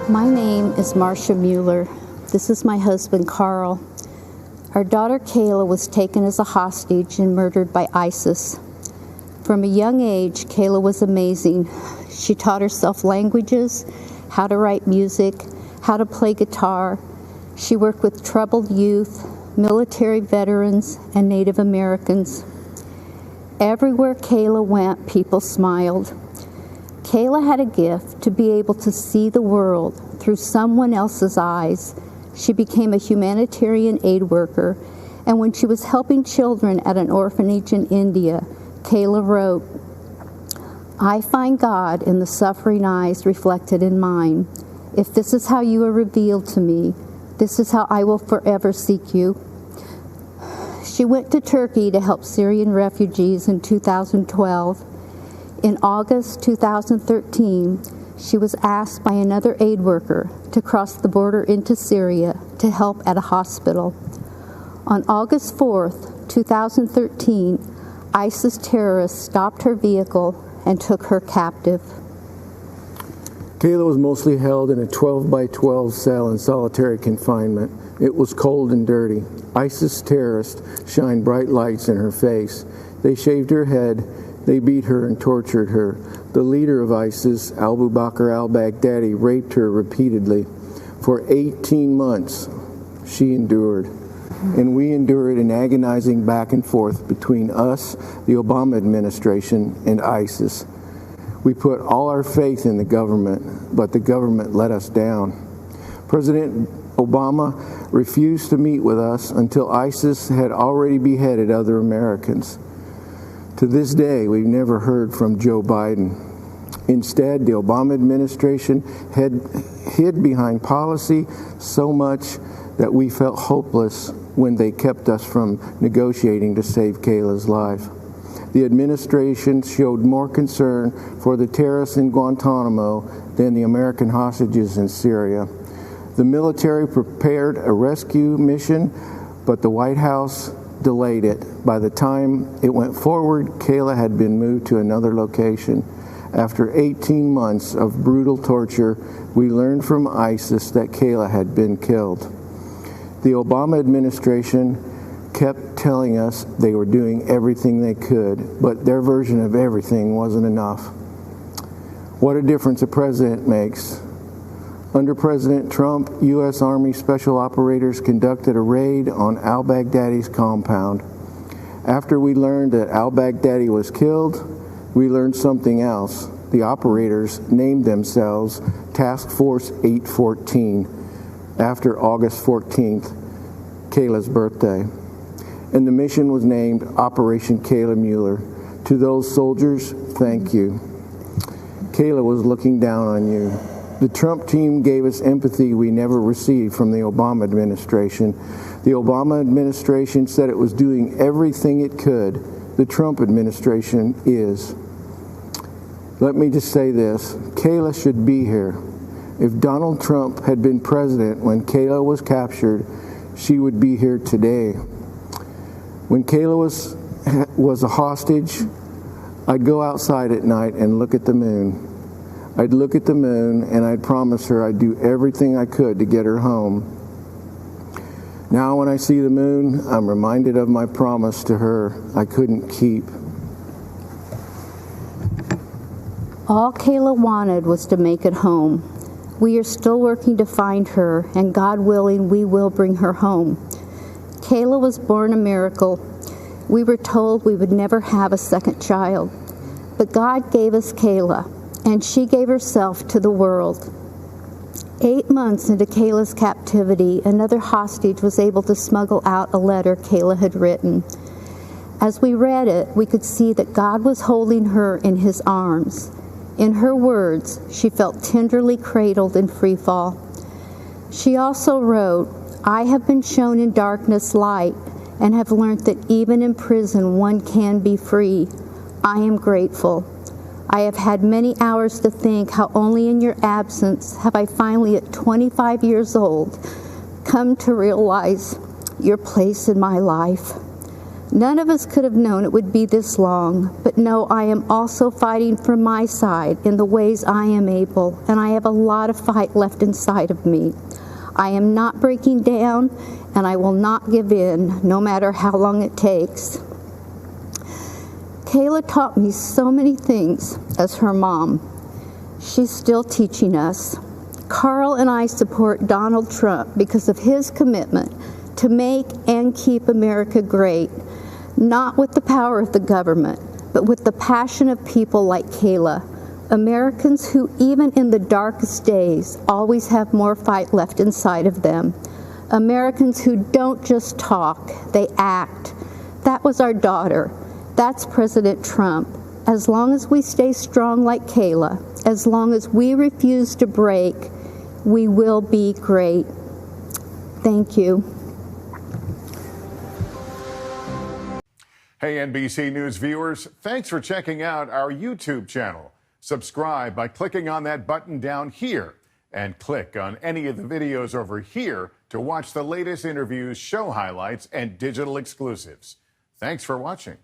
My name is Marsha Mueller. This is my husband, Carl. Our daughter, Kayla, was taken as a hostage and murdered by ISIS. From a young age, Kayla was amazing. She taught herself languages, how to write music, how to play guitar. She worked with troubled youth, military veterans, and Native Americans. Everywhere Kayla went, people smiled. Kayla had a gift to be able to see the world through someone else's eyes. She became a humanitarian aid worker, and when she was helping children at an orphanage in India, Kayla wrote, "I find God in the suffering eyes reflected in mine. If this is how you are revealed to me, this is how I will forever seek you." She went to Turkey to help Syrian refugees in 2012. In August 2013, she was asked by another aid worker to cross the border into Syria to help at a hospital. On August 4th, 2013, ISIS terrorists stopped her vehicle and took her captive. Kayla was mostly held in a 12 by 12 cell in solitary confinement. It was cold and dirty. ISIS terrorists shined bright lights in her face. They shaved her head. They beat her and tortured her. The leader of ISIS, Abu Bakr al-Baghdadi, raped her repeatedly. For 18 months, she endured. And we endured an agonizing back and forth between us, the Obama administration, and ISIS. We put all our faith in the government, but the government let us down. President Obama refused to meet with us until ISIS had already beheaded other Americans. To this day, we've never heard from Joe Biden. Instead, the Obama administration had hid behind policy so much that we felt hopeless when they kept us from negotiating to save Kayla's life. The administration showed more concern for the terrorists in Guantanamo than the American hostages in Syria. The military prepared a rescue mission, but the White House delayed it. By the time it went forward, Kayla had been moved to another location. After 18 months of brutal torture, we learned from ISIS that Kayla had been killed. The Obama administration kept telling us they were doing everything they could, but their version of everything wasn't enough. What a difference a president makes. Under President Trump, U.S. Army special operators conducted a raid on al-Baghdadi's compound. After we learned that al-Baghdadi was killed, we learned something else. The operators named themselves Task Force 814 after August 14th, Kayla's birthday. And the mission was named Operation Kayla Mueller. To those soldiers, thank you. Kayla was looking down on you. The Trump team gave us empathy we never received from the Obama administration. The Obama administration said it was doing everything it could. The Trump administration is. Let me just say this. Kayla should be here. If Donald Trump had been president when Kayla was captured, she would be here today. When Kayla was a hostage, I'd go outside at night and look at the moon. I'd look at the moon and I'd promise her I'd do everything I could to get her home. Now when I see the moon, I'm reminded of my promise to her I couldn't keep. All Kayla wanted was to make it home. We are still working to find her, and God willing, we will bring her home. Kayla was born a miracle. We were told we would never have a second child, but God gave us Kayla, and she gave herself to the world. 8 months into Kayla's captivity, another hostage was able to smuggle out a letter Kayla had written. As we read it, we could see that God was holding her in his arms. In her words, she felt tenderly cradled in free fall. She also wrote, "I have been shown in darkness light and have learned that even in prison one can be free. I am grateful. I have had many hours to think how only in your absence have I finally, at 25 years old, come to realize your place in my life. None of us could have known it would be this long, but no, I am also fighting for my side in the ways I am able, and I have a lot of fight left inside of me. I am not breaking down, and I will not give in, no matter how long it takes. Kayla taught me so many things as her mom. She's still teaching us. Carl and I support Donald Trump because of his commitment to make and keep America great, not with the power of the government, but with the passion of people like Kayla, Americans who, even in the darkest days, always have more fight left inside of them. Americans who don't just talk, they act. That was our daughter. That's President Trump. As long as we stay strong like Kayla, as long as we refuse to break, we will be great. Thank you. Hey, NBC News viewers, thanks for checking out our YouTube channel. Subscribe by clicking on that button down here and click on any of the videos over here to watch the latest interviews, show highlights, and digital exclusives. Thanks for watching.